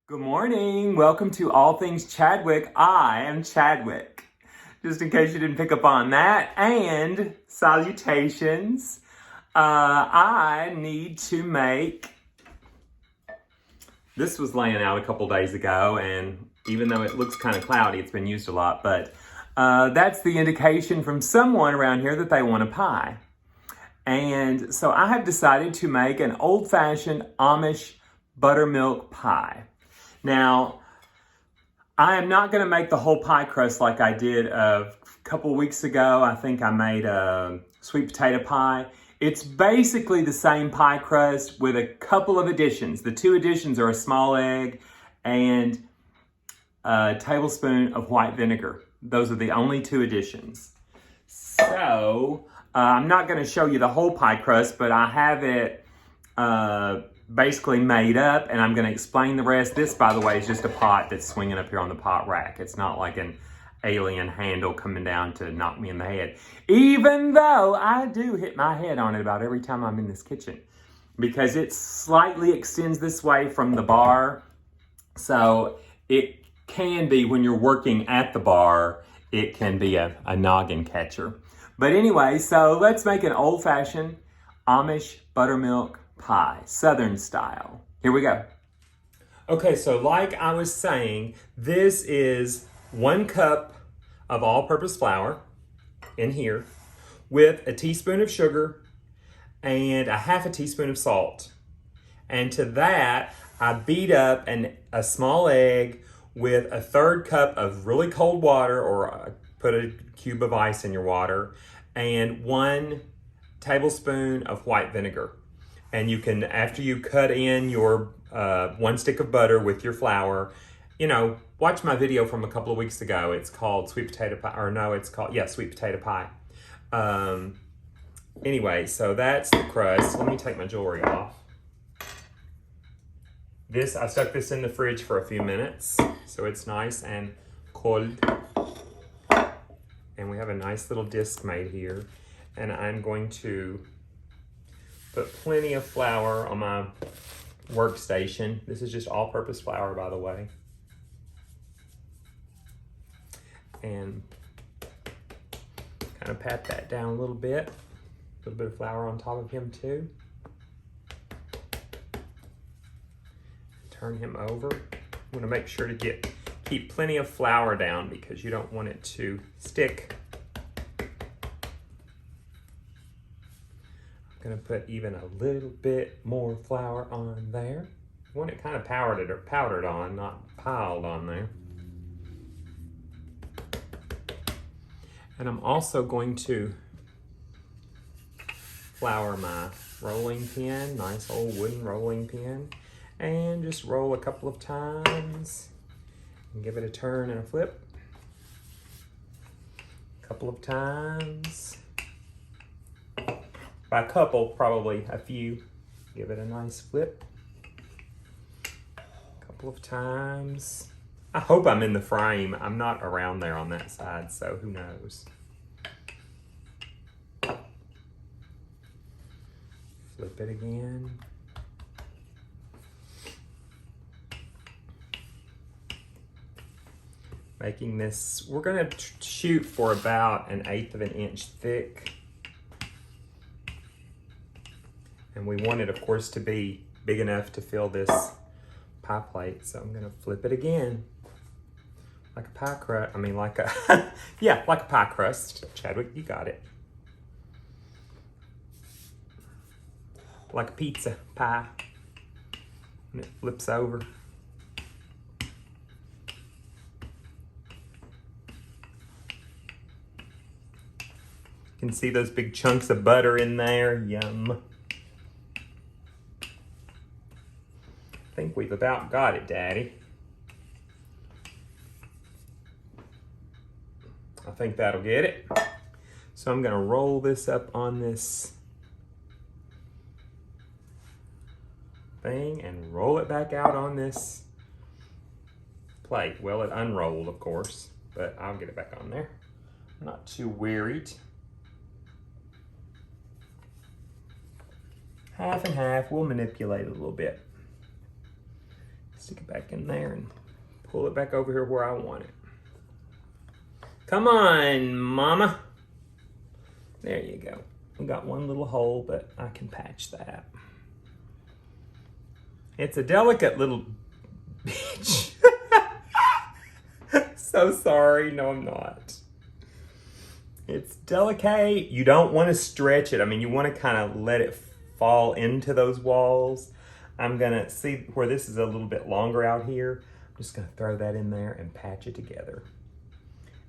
Good morning. Welcome to All Things Chadwick. I am Chadwick. Just in case you didn't pick up on that. And salutations. I need to make... This was laying out a couple days ago, and even though it looks kind of cloudy, it's been used a lot, but that's the indication from someone around here that they want a pie. And so I have decided to make an old-fashioned Amish buttermilk pie. Now, I am not going to make the whole pie crust like I did a couple weeks ago. I think I made a sweet potato pie. It's basically the same pie crust with a couple of additions. The two additions are a small egg and a tablespoon of white vinegar. Those are the only two additions. So, I'm not going to show you the whole pie crust, but I have it basically made up, and I'm going to explain the rest. This, by the way, is just a pot that's swinging up here on the pot rack. It's not like an alien handle coming down to knock me in the head. Even though I do hit my head on it about every time I'm in this kitchen, because it slightly extends this way from the bar. So it can be, when you're working at the bar, it can be a noggin catcher. But anyway, so let's make an old-fashioned Amish buttermilk pie, Southern style. Here we go. Okay, so like I was saying, this is 1 cup of all-purpose flour in here with a teaspoon of sugar and a half a teaspoon of salt. And to that, I beat up a small egg with a 1/3 cup of really cold water, or put a cube of ice in your water, and 1 tablespoon of white vinegar. And you can, after you cut in your 1 stick of butter with your flour, watch my video from a couple of weeks ago. It's called sweet potato pie, or no, it's called, sweet potato pie. Anyway, so that's the crust. Let me take my jewelry off. I stuck this in the fridge for a few minutes, so it's nice and cold. And we have a nice little disc made here. And I'm going to put plenty of flour on my workstation. This is just all-purpose flour, by the way. And kind of pat that down a little bit. A little bit of flour on top of him too. Turn him over. I'm going to make sure to keep plenty of flour down because you don't want it to stick. I'm going to put even a little bit more flour on there. I want it kind of powdered on, not piled on there. And I'm also going to flour my rolling pin, nice old wooden rolling pin, and just roll a couple of times and give it a turn and a flip. A couple of times. By a couple, probably a few. Give it a nice flip. A couple of times. I hope I'm in the frame. I'm not around there on that side, so who knows. Flip it again. Making this, we're gonna shoot for about 1/8 of an inch thick. And we want it, of course, to be big enough to fill this pie plate. So I'm gonna flip it again. Like a pie crust, like a, like a pie crust. Chadwick, you got it. Like a pizza pie. And it flips over. You can see those big chunks of butter in there, yum. I think we've about got it, Daddy. I think that'll get it. So I'm gonna roll this up on this thing and roll it back out on this plate. Well, it unrolled, of course, but I'll get it back on there. I'm not too worried. Half and half, we'll manipulate it a little bit. Stick it back in there and pull it back over here where I want it. Come on, Mama. There you go. We got one little hole, but I can patch that. It's a delicate little bitch. So sorry. No, I'm not. It's delicate. You don't want to stretch it. I mean, you want to kind of let it fall into those walls. I'm going to see where this is a little bit longer out here. I'm just going to throw that in there and patch it together.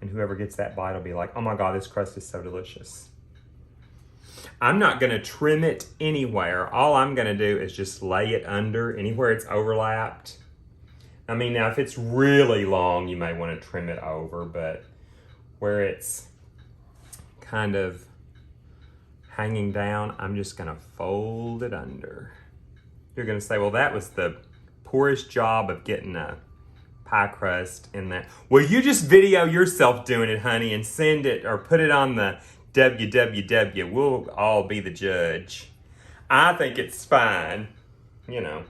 And whoever gets that bite will be like, oh my God, this crust is so delicious. I'm not going to trim it anywhere. All I'm going to do is just lay it under anywhere it's overlapped. I mean, now if it's really long, you may want to trim it over, but where it's kind of hanging down, I'm just going to fold it under. You're going to say, well, that was the poorest job of getting a pie crust in that. Well, you just video yourself doing it, honey, and send it or put it on the www. We'll all be the judge. I think it's fine, you know.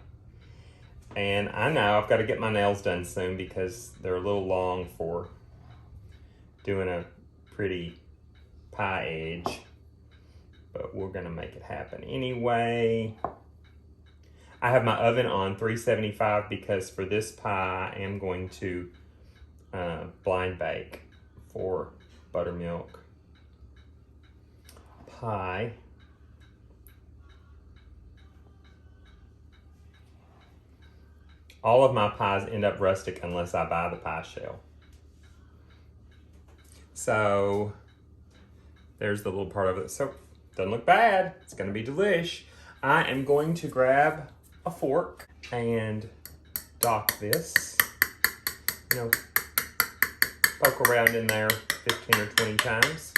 And I know I've got to get my nails done soon because they're a little long for doing a pretty pie edge. But we're going to make it happen anyway. I have my oven on 375 because for this pie, I am going to blind bake for buttermilk pie. All of my pies end up rustic unless I buy the pie shell. So there's the little part of it. So doesn't look bad. It's going to be delish. I am going to grab a fork and dock this. You know, poke around in there 15 or 20 times.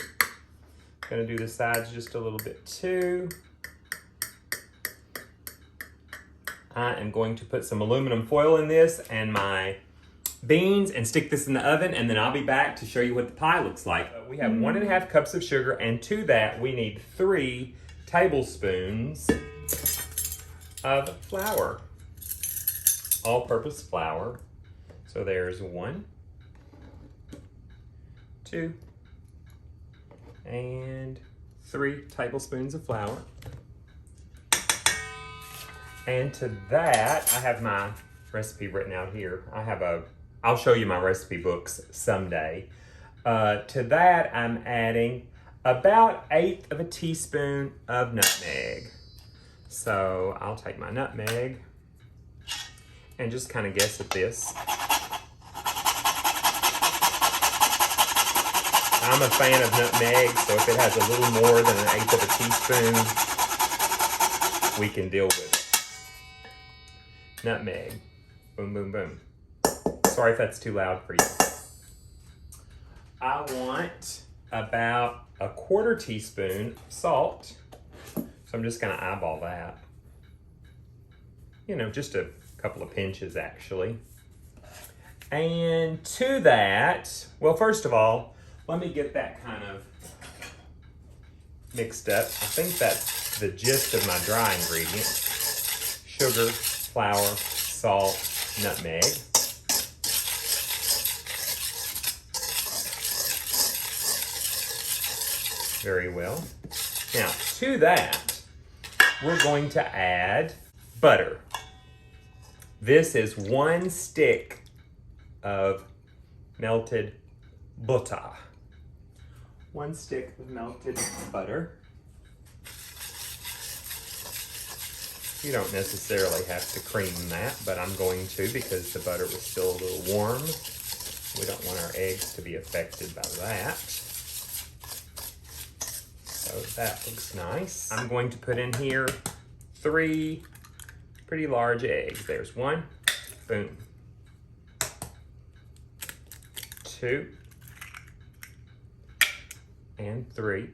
Going to do the sides just a little bit too. I am going to put some aluminum foil in this and my beans and stick this in the oven, and then I'll be back to show you what the pie looks like. We have 1.5 cups of sugar, and to that we need 3 tablespoons of flour, all-purpose flour. So there's 1, 2, and 3 tablespoons of flour. And to that, I have my recipe written out here. I'll show you my recipe books someday. To that, I'm adding about 1/8 of a teaspoon of nutmeg. So I'll take my nutmeg and just kind of guess at this. I'm a fan of nutmeg, so if it has a little more than 1/8 of a teaspoon, we can deal with it. Nutmeg. Boom, boom, boom. Sorry if that's too loud for you. I want about 1/4 teaspoon salt. So I'm just going to eyeball that. You know, just a couple of pinches actually. And to that, well, first of all, let me get that kind of mixed up. I think that's the gist of my dry ingredients. Sugar, flour, salt, nutmeg. Very well. Now, to that, we're going to add butter. This is 1 stick of melted butter. 1 stick of melted butter. You don't necessarily have to cream that, but I'm going to because the butter was still a little warm. We don't want our eggs to be affected by that. So that looks nice. I'm going to put in here 3 pretty large eggs. There's 1, boom. 2, and 3.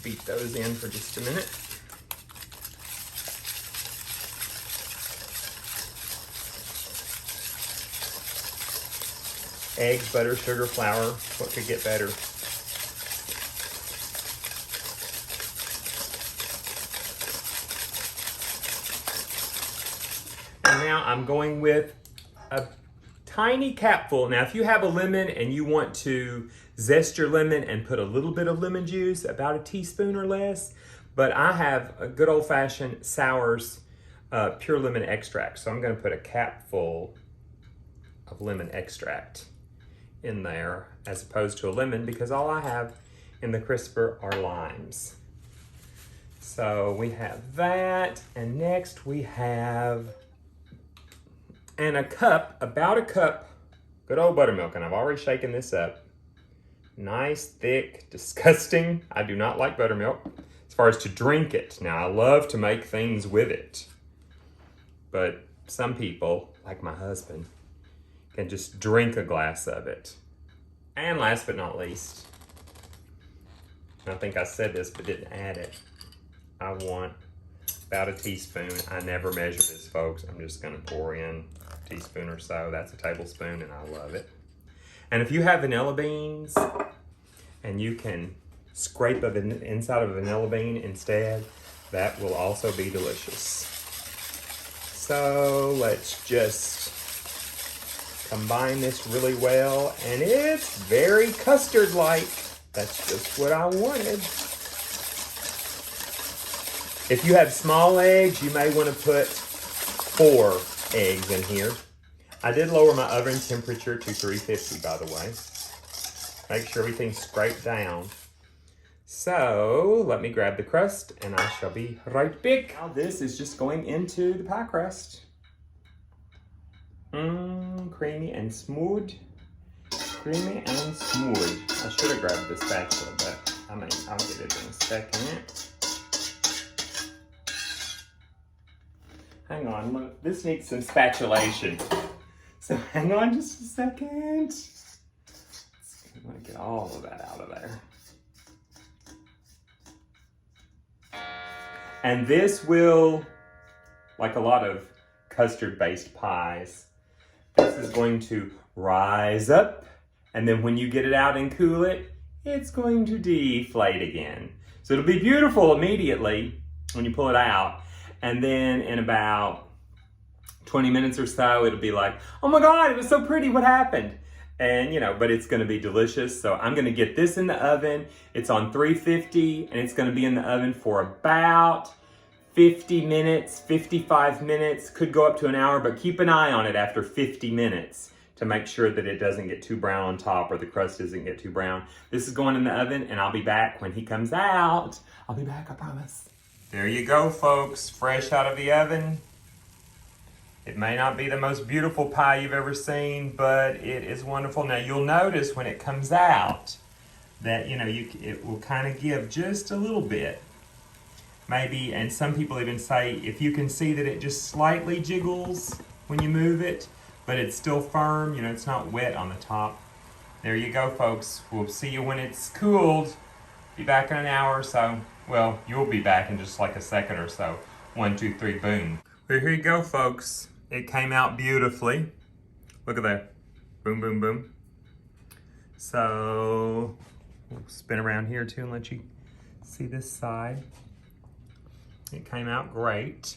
Beat those in for just a minute. Eggs, butter, sugar, flour, what could get better? now I'm going with a tiny capful. Now, if you have a lemon and you want to zest your lemon and put a little bit of lemon juice, about a teaspoon or less, but I have a good old-fashioned Sours pure lemon extract. So I'm gonna put a capful of lemon extract in there as opposed to a lemon, because all I have in the crisper are limes. So we have that, and next we have about a cup, good old buttermilk, and I've already shaken this up. Nice, thick, disgusting. I do not like buttermilk as far as to drink it. Now, I love to make things with it, but some people, like my husband, can just drink a glass of it. And last but not least, I think I said this but didn't add it, I want about a teaspoon. I never measure this, folks. I'm just gonna pour in a teaspoon or so. That's a tablespoon, and I love it. And if you have vanilla beans and you can scrape the inside of a vanilla bean instead, that will also be delicious. So let's just combine this really well, and it's very custard-like. That's just what I wanted. If you have small eggs, you may want to put 4 eggs in here. I did lower my oven temperature to 350, by the way. Make sure everything's scraped down. So let me grab the crust and I shall be right back. Now this is just going into the pie crust. Creamy and smooth. Creamy and smooth. I should have grabbed the spatula, but I'll get it in a second. Hang on, look, this needs some spatulation. So hang on just a second. I'm gonna get all of that out of there. And this will, like a lot of custard-based pies, this is going to rise up, and then when you get it out and cool it, it's going to deflate again. So it'll be beautiful immediately when you pull it out, and then in about 20 minutes or so, it'll be like, oh my God, it was so pretty, what happened? And but it's gonna be delicious. So I'm gonna get this in the oven. It's on 350, and it's gonna be in the oven for about 50 minutes, 55 minutes, could go up to an hour, but keep an eye on it after 50 minutes to make sure that it doesn't get too brown on top or the crust doesn't get too brown. This is going in the oven, and I'll be back when he comes out. I'll be back, I promise. There you go, folks, fresh out of the oven. It may not be the most beautiful pie you've ever seen, but it is wonderful. Now you'll notice when it comes out that, it will kind of give just a little bit. Maybe, and some people even say, if you can see that it just slightly jiggles when you move it, but it's still firm, it's not wet on the top. There you go, folks. We'll see you when it's cooled. Be back in an hour or so. Well, you'll be back in just like a second or so. 1, 2, 3, boom. Well, here you go, folks. It came out beautifully. Look at that. Boom, boom, boom. So, we'll spin around here too and let you see this side. It came out great.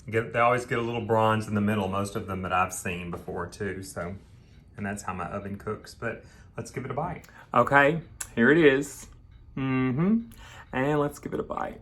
They always get a little bronze in the middle, most of them that I've seen before too, so, and that's how my oven cooks, but let's give it a bite. Okay, here it is. And let's give it a bite.